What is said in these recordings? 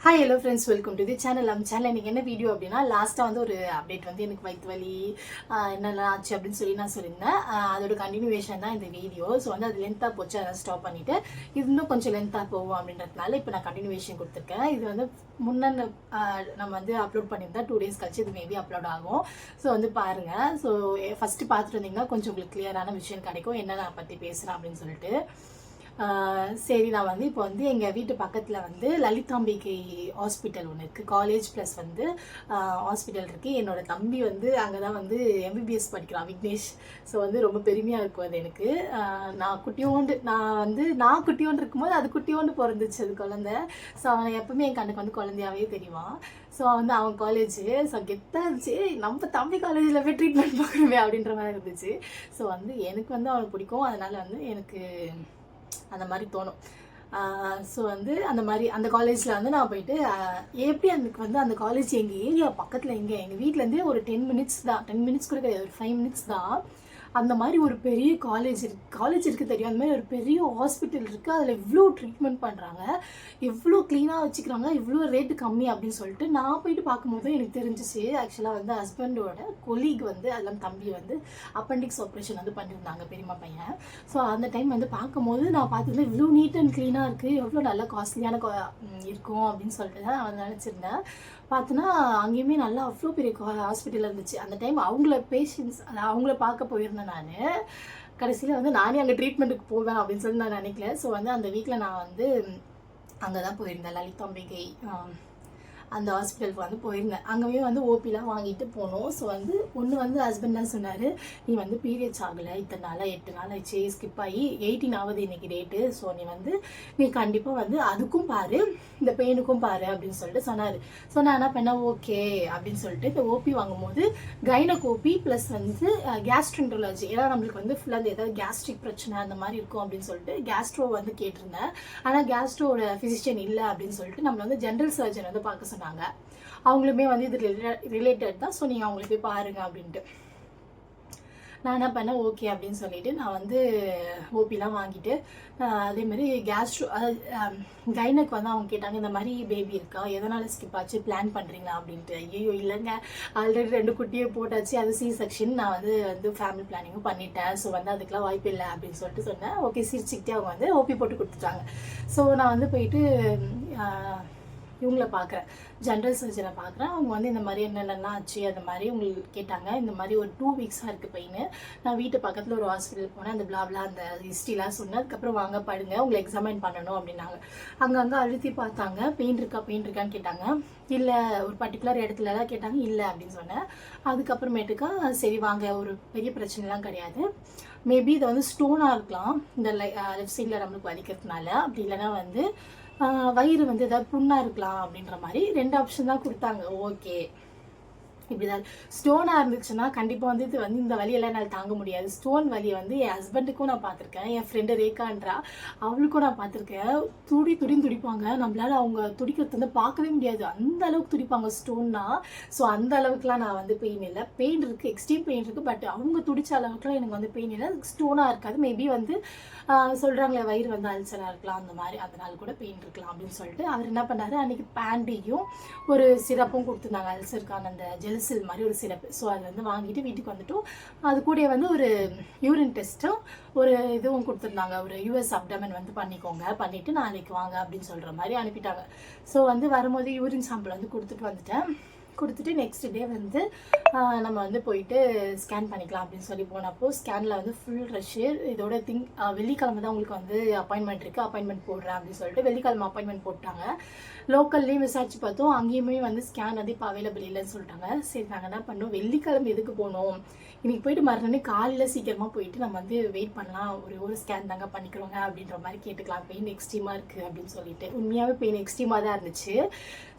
Hi hello friends, welcome to the channel. நம்ம channel இன்றைக்கி என்ன வீடியோ அப்படின்னா, லாஸ்ட்டாக வந்து ஒரு அப்டேட் வந்து எனக்கு வயிற்று வலி என்னெல்லாம் ஆச்சு அப்படின்னு சொல்லி நான் சொல்லியிருந்தேன். அதோட கண்டினியூவேஷன் தான் இந்த வீடியோ. ஸோ வந்து அது லென்த்தாக போச்சு, அதை ஸ்டாப் பண்ணிவிட்டு இது இன்னும் கொஞ்சம் லென்த்தாக போகும் அப்படின்றதுனால இப்போ நான் கண்டினியூவேஷன் கொடுத்துருக்கேன். இது வந்து முன்னே நம்ம வந்து அப்லோட் பண்ணியிருந்தேன். 2 days கழிச்சு இது மேபி அப்லோட் ஆகும். ஸோ வந்து பாருங்கள். ஸோ ஃபஸ்ட்டு பார்த்துட்டு வந்தீங்கன்னா கொஞ்சம் உங்களுக்கு கிளியரான விஷயம் கிடைக்கும், என்ன நான் பற்றி பேசுகிறேன் அப்படின்னு சொல்லிட்டு. சரி, நான் வந்து இப்போ வந்து எங்கள் வீட்டு பக்கத்தில் வந்து லலிதாம்பிகை ஹாஸ்பிட்டல் ஒன்று இருக்குது. காலேஜ் ப்ளஸ் வந்து ஹாஸ்பிட்டல் இருக்குது. என்னோடய தம்பி வந்து அங்கே தான் வந்து எம்பிபிஎஸ் படிக்கிறான், விக்னேஷ். ஸோ வந்து ரொம்ப பெருமையாக இருக்கும் அது எனக்கு. நான் குட்டியோண்டு இருக்கும்போது அது குட்டியோண்டு பிறந்துச்சு அது குழந்தை. ஸோ அவன் எப்பவுமே என் கண்ணுக்கு வந்து குழந்தையாவே தெரியுவான். ஸோ வந்து அவன் காலேஜு ஸோ கெத்தாக இருந்துச்சு, நம்ம தம்பி காலேஜில் போய் ட்ரீட்மெண்ட் பார்க்கணுமே அப்படின்ற மாதிரி இருந்துச்சு. ஸோ வந்து எனக்கு வந்து அவனை பிடிக்கும், அதனால் வந்து எனக்கு அந்த மாதிரி தோணும். ஸோ வந்து அந்த காலேஜில் வந்து நான் போயிட்டு எப்படி எனக்கு வந்து அந்த காலேஜ் எங்கள் ஏரியா பக்கத்தில் எங்கள் வீட்டிலேருந்தே ஒரு 10 minutes தான், 10 minutes கூட கிடையாது, ஒரு 5 minutes தான். அந்த மாதிரி ஒரு பெரிய காலேஜ் இருக்குது தெரியும். அந்த மாதிரி ஒரு பெரிய ஹாஸ்பிட்டல் இருக்குது. அதில் இவ்வளோ ட்ரீட்மெண்ட் பண்ணுறாங்க, இவ்வளோ க்ளீனாக வச்சுக்கிறாங்க, இவ்வளோ ரேட்டு கம்மி அப்படின்னு சொல்லிட்டு நான் போயிட்டு பார்க்கும்போது எனக்கு தெரிஞ்சிச்சு. ஆக்சுவலாக வந்து ஹஸ்பண்டோட கொலீக் வந்து அதெல்லாம் தம்பி வந்து அப்பெண்டிக்ஸ் ஆப்ரேஷன் வந்து பண்ணியிருந்தாங்க, பெரியம்மா பையன். ஸோ அந்த டைம் வந்து பார்க்கும்போது நான் பார்த்ததுல இவ்வளோ நீட் அண்ட் க்ளீனாக இருக்குது, எவ்வளோ நல்லா காஸ்ட்லியான இருக்கும் அப்படின்னு சொல்லிட்டு தான் நான் நினச்சிருந்தேன். பார்த்தோன்னா அங்கேயுமே நல்லா அவ்வளோ பெரிய ஹாஸ்பிட்டல் இருந்துச்சு. அந்த டைம் அவங்கள பார்க்க போயிருந்தேன் நான். கடைசியில் வந்து நானே அங்கே ட்ரீட்மெண்ட்டுக்கு போவேன் அப்படின்னு சொல்லி நான் நினைக்கல. ஸோ வந்து அந்த வீக்கில் நான் வந்து அங்கே தான் போயிருந்தேன், லலிதாம்பிகை அந்த ஹாஸ்பிட்டலுக்கு வந்து போயிருந்தேன். அங்கேயே வந்து ஓபிலாம் வாங்கிட்டு போனோம். ஸோ வந்து ஒன்று வந்து ஹஸ்பண்ட் தான் சொன்னார், நீ வந்து பீரியட்ஸ் ஆகலை, இத்தனை நாளாக 8 நாள் ஆச்சு, ஸ்கிப் ஆகி 18 ஆகுது இன்றைக்கி டேட்டு. ஸோ நீ கண்டிப்பாக வந்து அதுக்கும் பாரு, இந்த பெயினுக்கும் பாரு அப்படின்னு சொல்லிட்டு சொன்னார். ஸோ நான் என்ன பண்ணேன், ஓகே அப்படின்னு சொல்லிட்டு இந்த ஓபி வாங்கும்போது கைனகோபி ப்ளஸ் வந்து கேஸ்ட்ரென்ட்ராலஜி, ஏன்னா நம்மளுக்கு வந்து ஃபுல்லாக அந்த ஏதாவது கேஸ்ட்ரிக் பிரச்சனை அந்த மாதிரி இருக்கும் அப்படின்னு சொல்லிட்டு கேஸ்ட்ரோ வந்து கேட்டிருந்தேன். ஆனால் கேஸ்ட்ரோட ஃபிசிஷியன் இல்லை அப்படின்னு சொல்லிட்டு நம்மளை வந்து ஜென்ரல் சர்ஜன் வந்து பார்க்க சொன்னாங்க. அவங்களுமே வந்து இது ரிலேட்டட் தான். ஸோ நீங்கள் அவங்களுக்கு போய் பாருங்க அப்படின்ட்டு நான் என்ன பண்ணேன், ஓகே அப்படின்னு சொல்லிட்டு நான் வந்து ஓபிலாம் வாங்கிட்டு அதேமாதிரி கேஸ்ட்ரோ கைனக்கு வந்து அவங்க கேட்டாங்க, இந்த மாதிரி பேபி இருக்கா, எதனால் ஸ்கிப் ஆச்சு, பிளான் பண்ணுறீங்களா அப்படின்ட்டு. ஐயோ இல்லைங்க, ஆல்ரெடி 2 குட்டியை போட்டாச்சு, அது C-section, நான் வந்து ஃபேமிலி பிளானிங்கும் பண்ணிட்டேன். ஸோ வந்து அதுக்கெலாம் வாய்ப்பு இல்லை அப்படின்னு சொல்லிட்டு சொன்னேன். ஓகே, சிரிச்சுக்கிட்டே அவங்க வந்து ஓபி போட்டு கொடுத்துட்டாங்க. ஸோ நான் வந்து போயிட்டு இவங்கள பார்க்குறேன், ஜென்ரல் சர்ஜனை பார்க்குறேன். அவங்க வந்து இந்த மாதிரி என்னென்னலாம் ஆச்சு அந்த மாதிரி உங்களுக்கு கேட்டாங்க. இந்த மாதிரி ஒரு 2 weeks இருக்குது பெயின். நான் வீட்டு பக்கத்தில் ஒரு ஹாஸ்பிட்டல் போனேன், அந்த பிளாப்லாம் அந்த ஹிஸ்ட்ரிலாம் சொன்னேன். அதுக்கப்புறம் வாங்க படுங்க, உங்களை எக்ஸாமைன் பண்ணணும் அப்படின்னாங்க. அங்கங்கே அழுத்தி பார்த்தாங்க, பெயின் இருக்கான்னு கேட்டாங்க. இல்லை, ஒரு பர்டிகுலர் இடத்துலலாம் கேட்டாங்க, இல்லை அப்படின்னு சொன்னேன். அதுக்கப்புறமேட்டுக்கா சரி வாங்க, ஒரு பெரிய பிரச்சனைலாம் கிடையாது, மேபி இதை வந்து ஸ்டோனாக இருக்கலாம் இந்த லெஃப்ட் சைடில் நம்மளுக்கு வலிக்கிறதுனால, அப்படி இல்லைன்னா வந்து வயிறு வந்து ஏதாவது புண்ணாக இருக்கலாம் அப்படின்ற மாதிரி 2 ஆப்ஷன் தான் கொடுத்தாங்க. ஓகே, இப்படிதான் ஸ்டோனாக இருந்துச்சுன்னா கண்டிப்பாக வந்து இது வந்து இந்த வலியெல்லாம் என்னால் தாங்க முடியாது. ஸ்டோன் வலியை வந்து என் ஹஸ்பண்டுக்கும் நான் பார்த்துருக்கேன், என் ஃப்ரெண்டு ரேகான்றா அவளுக்கும் நான் பார்த்துருக்கேன். துடின்னு துடிப்பாங்க, நம்மளால அவங்க துடிக்கிறது வந்து பார்க்கவே முடியாது, அந்த அளவுக்கு துடிப்பாங்க ஸ்டோன்னா. ஸோ அந்த அளவுக்குலாம் நான் வந்து பெயின் இல்லை. பெயின் இருக்குது, எக்ஸ்ட்ரீம் பெயின் இருக்குது, பட் அவங்க துடிச்ச அளவுக்குலாம் எனக்கு வந்து பெயின் இல்லை, ஸ்டோனாக இருக்காது. மேபி வந்து சொல்கிறாங்களே வயிறு வந்து அல்சராக இருக்கலாம், அந்த மாதிரி அதனால கூட பெயின் இருக்கலாம் அப்படின்னு சொல்லிட்டு அவர் என்ன பண்ணாரு, அன்றைக்கி பேண்டியும் ஒரு சிரப்பும் கொடுத்துருந்தாங்க, அல்சருக்கான அந்த ஜெல்சில் மாதிரி ஒரு சிரப்பு. ஸோ அது வந்து வாங்கிட்டு வீட்டுக்கு வந்துட்டோம். அது கூட வந்து ஒரு யூரின் டெஸ்ட்டும் ஒரு இதுவும் கொடுத்துருந்தாங்க, ஒரு US அப்டமன் வந்து பண்ணிவிட்டு நாளைக்கு வாங்க அப்படின்னு சொல்கிற மாதிரி அனுப்பிட்டாங்க. ஸோ வந்து வரும்போது யூரின் சாம்பிள் வந்து கொடுத்துட்டு நெக்ஸ்ட் டே வந்து நம்ம வந்து போயிட்டு ஸ்கேன் பண்ணிக்கலாம் அப்படின்னு சொல்லி போனப்போ ஸ்கேனில் வந்து ஃபுல் ரஷ்ஷு. இதோட வெள்ளிக்கிழமை தான் உங்களுக்கு வந்து அப்பாயின்மெண்ட் இருக்குது, அப்பாயின்மெண்ட் போடுறேன் அப்படின்னு சொல்லிட்டு வெள்ளிக்கிழமை அப்பாயின்மெண்ட் போட்டாங்க. லோக்கல்லையும் விசாரிச்சு பார்த்தோம், அங்கேயுமே வந்து ஸ்கேன் வந்து இப்போ அவைலபிள் இல்லைன்னு சொல்லிட்டாங்க. சரி, நாங்கள் என்ன பண்ணோம், வெள்ளிக்கிழமை எதுக்கு போனோம், இன்றைக்கி போயிட்டு மறுநாள் காலையில் சீக்கிரமாக போயிட்டு நம்ம வந்து வெயிட் பண்ணலாம், ஒரு ஸ்கேன் தாங்க பண்ணிக்கிறோங்க அப்படின்ற மாதிரி கேட்டுக்கலாம், பெயின் எக்ஸ்ட்ரீமாக இருக்குது அப்படின்னு சொல்லிட்டு. உண்மையாகவே பெயின் எக்ஸ்ட்ரீமாக தான் இருந்துச்சு.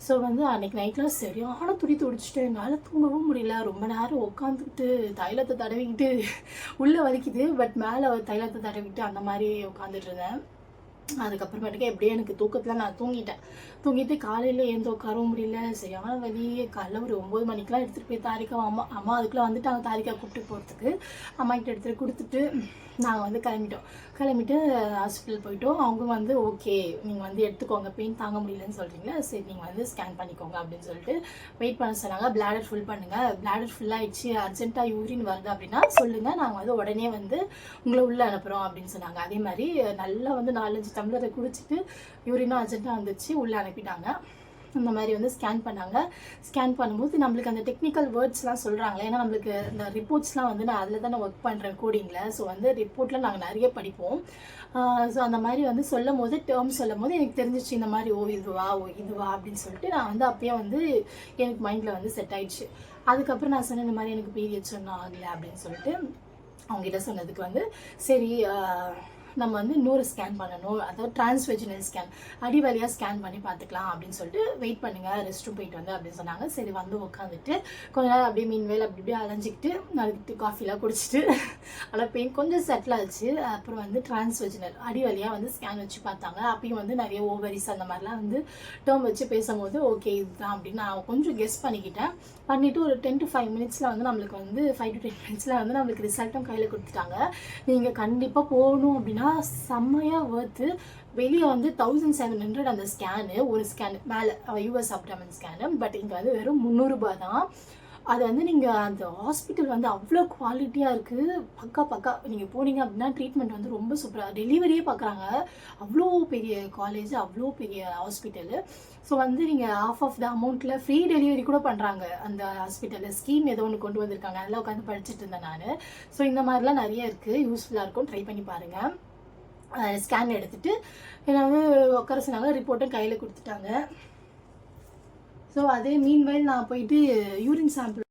ஸோ வந்து அன்றைக்கி நைட்லாம் சரியான துடிச்சிட்டு என்னால் தூங்கவும் முடியல. ரொம்ப நேரம் உட்காந்துக்கிட்டு தைலத்தை தடவிக்கிட்டு உள்ளே வலிக்குது, பட் மேலே தைலத்தை தடவிக்கிட்டு அந்த மாதிரி உட்காந்துட்டு இருந்தேன். அதுக்கப்புறமேட்டுக்கு எப்படியே எனக்கு தூக்கத்தில் நான் தூங்கிட்டு காலையில் ஏந்து உட்காரவும் முடியல, சரியான வலி. காலைல ஒரு 9 மணிக்கெலாம் எடுத்துகிட்டு போய் தாரிக்கா அம்மா அதுக்குள்ளே வந்துட்டாங்க தாரிக்கா கூப்பிட்டு போகிறதுக்கு. அம்மாக்கிட்ட எடுத்துகிட்டு கொடுத்துட்டு நாங்கள் வந்து கிளம்பிட்டு ஹாஸ்பிட்டல் போயிட்டோம். அவங்க வந்து ஓகே நீங்கள் வந்து எடுத்துக்கோங்க, பெயின் தாங்க முடியலன்னு சொல்கிறீங்களா, சரி நீங்கள் வந்து ஸ்கேன் பண்ணிக்கோங்க அப்படின்னு சொல்லிட்டு வெயிட் பண்ண சொன்னாங்க. பிளாடர் ஃபுல் பண்ணுங்கள், பிளாடர் ஃபுல்லாகிடுச்சு, அர்ஜென்ட்டாக யூரின் வருது அப்படின்னா சொல்லுங்கள், நாங்கள் வந்து உடனே வந்து உங்களை உள்ளே அனுப்புகிறோம் அப்படின்னு சொன்னாங்க. அதே மாதிரி நல்லா வந்து 4-5 டம்ளரை குடிச்சிட்டு யூரினும் அர்ஜென்ட்டாக வந்துச்சு, உள்ளே அனுப்பிட்டாங்க. இந்த மாதிரி வந்து ஸ்கேன் பண்ணாங்க. ஸ்கேன் பண்ணும்போது நம்மளுக்கு அந்த டெக்னிக்கல் வேர்ட்ஸ்லாம் சொல்கிறாங்களே, ஏன்னா நம்மளுக்கு இந்த ரிப்போர்ட்ஸ்லாம் வந்து நான் அதில் தான் ஒர்க் பண்ணுறேன் கோடிங்கில். ஸோ வந்து ரிப்போர்ட்டில் நாங்கள் நிறைய படிப்போம். ஸோ அந்த மாதிரி வந்து சொல்லும் போது டேர்ம் சொல்லும் போது எனக்கு தெரிஞ்சிச்சு இந்த மாதிரி இதுவா அப்படின்னு சொல்லிட்டு நான் வந்து அப்பயே வந்து எனக்கு மைண்டில் வந்து செட் ஆயிடுச்சு. அதுக்கப்புறம் நான் சொன்னேன் இந்த மாதிரி எனக்கு பீரியட்ஸ் ஒன்றும் ஆகலை அப்படின்னு சொல்லிட்டு அவங்ககிட்ட சொன்னதுக்கு வந்து சரி நம்ம வந்து இன்னொரு ஸ்கேன் பண்ணணும், அதாவது டிரான்ஸ்வெஜினல் ஸ்கேன், அடி வழியாக ஸ்கேன் பண்ணி பார்த்துக்கலாம் அப்படின்னு சொல்லிட்டு வெயிட் பண்ணுங்கள், ரெஸ்ட் ரூம் போயிட்டு வந்து அப்படின்னு சொன்னாங்க. சரி வந்து உட்காந்துட்டு கொஞ்ச நேரம் அப்படியே மீன்வேல் அப்படி அலைஞ்சிக்கிட்டு அதுக்கிட்டு காஃபிலாம் குடிச்சிட்டு ஆனால் பெயின் கொஞ்சம் செட்டில் ஆச்சு. அப்புறம் வந்து டிரான்ஸ்வெஜினல் அடி வழியாக வந்து ஸ்கேன் வச்சு பார்த்தாங்க. அப்பயும் வந்து நிறைய ஓவரிஸ் அந்த மாதிரிலாம் வந்து டேர்ம் வச்சு பேசும்போது ஓகே இதுதான் அப்படின்னு நான் கொஞ்சம் கெஸ் பண்ணிவிட்டு ஒரு 10 to 5 மினிட்ஸில் வந்து நம்மளுக்கு வந்து 5 to 10 மினிட்ஸில் வந்து நம்மளுக்கு ரிசல்ட்டும் கையில் கொடுத்துட்டாங்க. நீங்கள் கண்டிப்பாக போகணும் அப்படின்னா செம்மையாக ஒர்த்து. வெளியே வந்து 1700 அந்த ஸ்கேனு, ஒரு ஸ்கேனு மேலே யூஎஸ் அப்டமன் ஸ்கேனு. பட் இங்கே வந்து வெறும் 300 ரூபாய் தான். அது வந்து நீங்கள் அந்த ஹாஸ்பிட்டல் வந்து அவ்வளோ குவாலிட்டியாக இருக்குது. பக்கா நீங்கள் போனீங்க அப்படின்னா ட்ரீட்மெண்ட் வந்து ரொம்ப சூப்பராக, டெலிவரியே பார்க்குறாங்க. அவ்வளோ பெரிய காலேஜ், அவ்வளோ பெரிய ஹாஸ்பிட்டலு. ஸோ வந்து நீங்கள் ஆஃப் த அமௌண்ட்டில் ஃப்ரீ டெலிவரி கூட பண்ணுறாங்க அந்த ஹாஸ்பிட்டலில். ஸ்கீம் ஏதோ ஒன்று கொண்டு வந்திருக்காங்க, அதெல்லாம் உட்காந்து படிச்சுட்டு இருந்தேன் நான். ஸோ இந்த மாதிரிலாம் நிறைய இருக்குது, யூஸ்ஃபுல்லாக இருக்கும், ட்ரை பண்ணி பாருங்கள். ஸ்கேன் எடுத்துகிட்டு என்னை வந்து உட்கார சொன்னாங்க, ரிப்போர்ட்டும் கையில் கொடுத்துட்டாங்க. ஸோ அதே மீன்வைல் நான் போயிட்டு யூரின் சாம்பிள்